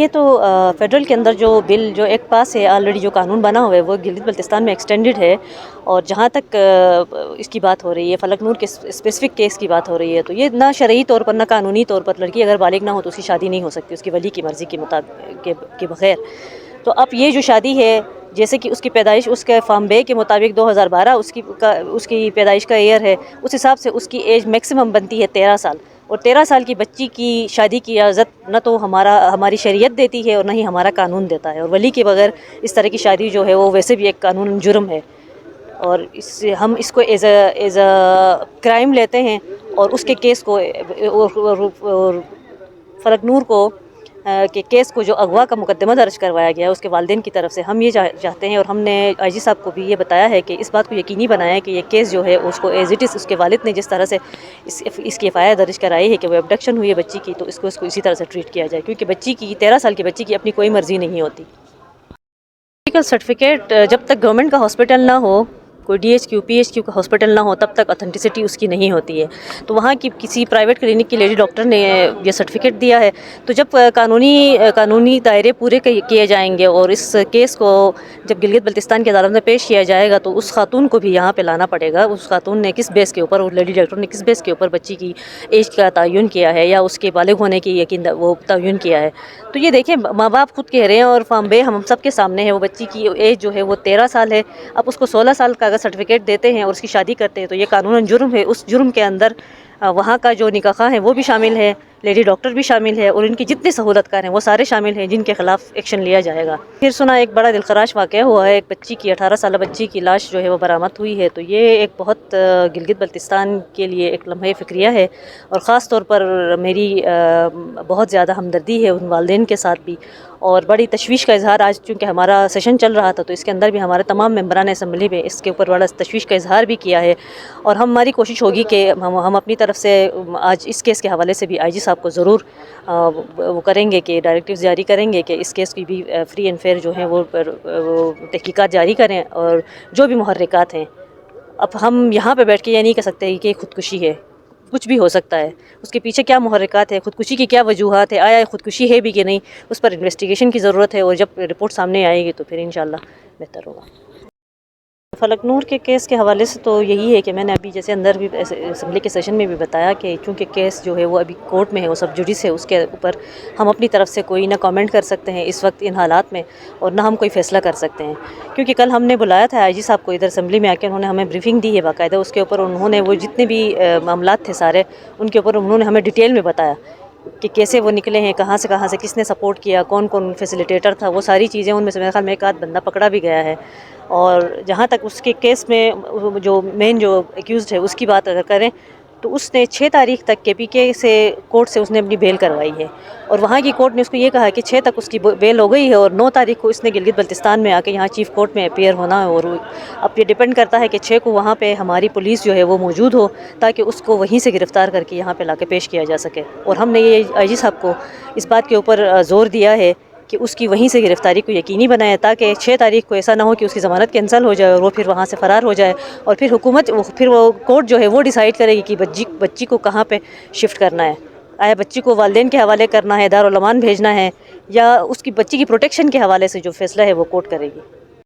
یہ تو فیڈرل کے اندر جو بل جو ایک پاس ہے آلریڈی جو قانون بنا ہوا ہے وہ گلگت بلتستان میں ایکسٹینڈڈ ہے، اور جہاں تک اس کی بات ہو رہی ہے فلک نور کے اسپیسیفک کیس کی بات ہو رہی ہے، تو یہ نہ شرعی طور پر نہ قانونی طور پر لڑکی اگر بالغ نہ ہو تو اس کی شادی نہیں ہو سکتی اس کی ولی کی مرضی کے مطابق کے بغیر۔ تو اب یہ جو شادی ہے جیسے کہ اس کی پیدائش اس کے فارم بے کے مطابق 2012 اس کی پیدائش کا ایئر ہے، اس حساب سے اس کی ایج میکسیمم بنتی ہے 13 سال، اور 13 سال کی بچی کی شادی کی اجازت نہ تو ہماری شریعت دیتی ہے اور نہ ہی ہمارا قانون دیتا ہے، اور ولی کے بغیر اس طرح کی شادی جو ہے وہ ویسے بھی ایک قانون جرم ہے، اور ہم اس کو ایز اے کرائم لیتے ہیں، اور اس کے کیس کو فلک نور کو کہ کیس کو جو اغوا کا مقدمہ درج کروایا گیا ہے اس کے والدین کی طرف سے، ہم یہ چاہتے ہیں اور ہم نے آئی جی صاحب کو بھی یہ بتایا ہے کہ اس بات کو یقینی بنایا ہے کہ یہ کیس جو ہے اس کو ایز اٹ از اس کے والد نے جس طرح سے اس کی ایف آئی آر درج کرائی ہے کہ وہ ابڈکشن ہوئی ہے بچی کی، تو اس کو اسی طرح سے ٹریٹ کیا جائے، کیونکہ بچی کی 13 سال کی بچی کی اپنی کوئی مرضی نہیں ہوتی۔ میڈیکل سرٹیفکیٹ جب تک گورنمنٹ کا ہاسپٹل نہ ہو، کوئی D H Q P H Q کا ہاسپٹل نہ ہو، تب تک اتھینٹسٹی اس کی نہیں ہوتی ہے، تو وہاں کی کسی پرائیویٹ کلینک کی لیڈی ڈاکٹر نے یہ سرٹیفکیٹ دیا ہے، تو جب قانونی دائرے پورے کیے جائیں گے اور اس کیس کو جب گلگت بلتستان کی عدالت میں پیش کیا جائے گا تو اس خاتون کو بھی یہاں پہ لانا پڑے گا، اس خاتون نے کس بیس کے اوپر، لیڈی ڈاکٹر نے کس بیس کے اوپر بچی کی ایج کا تعین کیا ہے یا اس کے بالغ ہونے کی یقین وہ تعین کیا ہے۔ تو یہ دیکھیں ماں باپ خود کہہ رہے ہیں اور فارم بے ہم سب کے سامنے ہے، وہ بچی کی ایج جو ہے وہ 13 سال ہے، اب اس کو 16 سال کا اگر سرٹیفکیٹ دیتے ہیں اور اس کی شادی کرتے ہیں تو یہ قانوناً جرم ہے، اس جرم کے اندر وہاں کا جو نکاح خواہ ہیں وہ بھی شامل ہے، لیڈی ڈاکٹر بھی شامل ہے، اور ان کی جتنے سہولت کار ہیں وہ سارے شامل ہیں جن کے خلاف ایکشن لیا جائے گا۔ پھر سنا ایک بڑا دلخراش واقعہ ہوا ہے، ایک بچی کی 18 سالہ بچی کی لاش جو ہے وہ برآمد ہوئی ہے، تو یہ ایک بہت گلگت بلتستان کے لیے ایک لمحہ فکریہ ہے، اور خاص طور پر میری بہت زیادہ ہمدردی ہے ان والدین کے ساتھ بھی، اور بڑی تشویش کا اظہار آج چونکہ ہمارا سیشن چل رہا تھا تو اس کے اندر بھی ہمارے تمام ممبران اسمبلی میں اس کے اوپر بڑا تشویش کا اظہار بھی کیا ہے، اور ہماری کوشش ہوگی کہ ہم اپنی طرف سے آج اس کیس کے حوالے سے بھی آئی جی صاحب کو ضرور وہ کریں گے کہ ڈائریکٹیوز جاری کریں گے کہ اس کیس کی بھی فری اینڈ فیئر جو ہیں وہ تحقیقات جاری کریں، اور جو بھی محرکات ہیں اب ہم یہاں پہ بیٹھ کے یہ نہیں کہہ سکتے کہ خودکشی ہے، کچھ بھی ہو سکتا ہے، اس کے پیچھے کیا محرکات ہے، خودکشی کی کیا وجوہات ہے، آیا خودکشی ہے بھی کہ نہیں، اس پر انویسٹیگیشن کی ضرورت ہے، اور جب رپورٹ سامنے آئے گی تو پھر انشاءاللہ بہتر ہوگا۔ فلک نور کے کیس کے حوالے سے تو یہی ہے کہ میں نے ابھی جیسے اندر بھی اسمبلی کے سیشن میں بھی بتایا کہ چونکہ کیس جو ہے وہ ابھی کورٹ میں ہے، وہ سب جوڈیس ہے، اس کے اوپر ہم اپنی طرف سے کوئی نہ کامنٹ کر سکتے ہیں اس وقت ان حالات میں، اور نہ ہم کوئی فیصلہ کر سکتے ہیں، کیونکہ کل ہم نے بلایا تھا آئی جی صاحب کو ادھر اسمبلی میں آ کے، انہوں نے ہمیں بریفنگ دی ہے باقاعدہ، اس کے اوپر انہوں نے وہ جتنے بھی معاملات تھے سارے ان کے اوپر انہوں نے ہمیں ڈیٹیل میں بتایا کہ کیسے وہ نکلے ہیں، کہاں سے کس نے سپورٹ کیا، کون کون فیسیلیٹیٹر تھا، وہ ساری چیزیں ان میں سے میرے خیال میں ایک آدھ بندہ پکڑا بھی گیا ہے، اور جہاں تک اس کے کیس میں جو مین جو ایکیوزڈ ہے اس کی بات اگر کریں تو اس نے 6 تاریخ تک کے پی کے سے کورٹ سے اس نے اپنی بیل کروائی ہے، اور وہاں کی کورٹ نے اس کو یہ کہا کہ 6 تک اس کی بیل ہو گئی ہے، اور 9 تاریخ کو اس نے گلگت بلتستان میں آ کے یہاں چیف کورٹ میں اپیئر ہونا ہے، اور اب یہ ڈیپینڈ کرتا ہے کہ 6 کو وہاں پہ ہماری پولیس جو ہے وہ موجود ہو تاکہ اس کو وہیں سے گرفتار کر کے یہاں پہ لا کے پیش کیا جا سکے، اور ہم نے یہ آئی جی صاحب کو اس بات کے اوپر زور دیا ہے کہ اس کی وہیں سے گرفتاری کو یقینی بنائے تاکہ 6 تاریخ کو ایسا نہ ہو کہ اس کی ضمانت کینسل ہو جائے اور وہ پھر وہاں سے فرار ہو جائے، اور پھر وہ کورٹ جو ہے وہ ڈیسائیڈ کرے گی کہ بچی کو کہاں پہ شفٹ کرنا ہے، آیا بچی کو والدین کے حوالے کرنا ہے، دارالامان بھیجنا ہے، یا اس کی بچی کی پروٹیکشن کے حوالے سے جو فیصلہ ہے وہ کورٹ کرے گی۔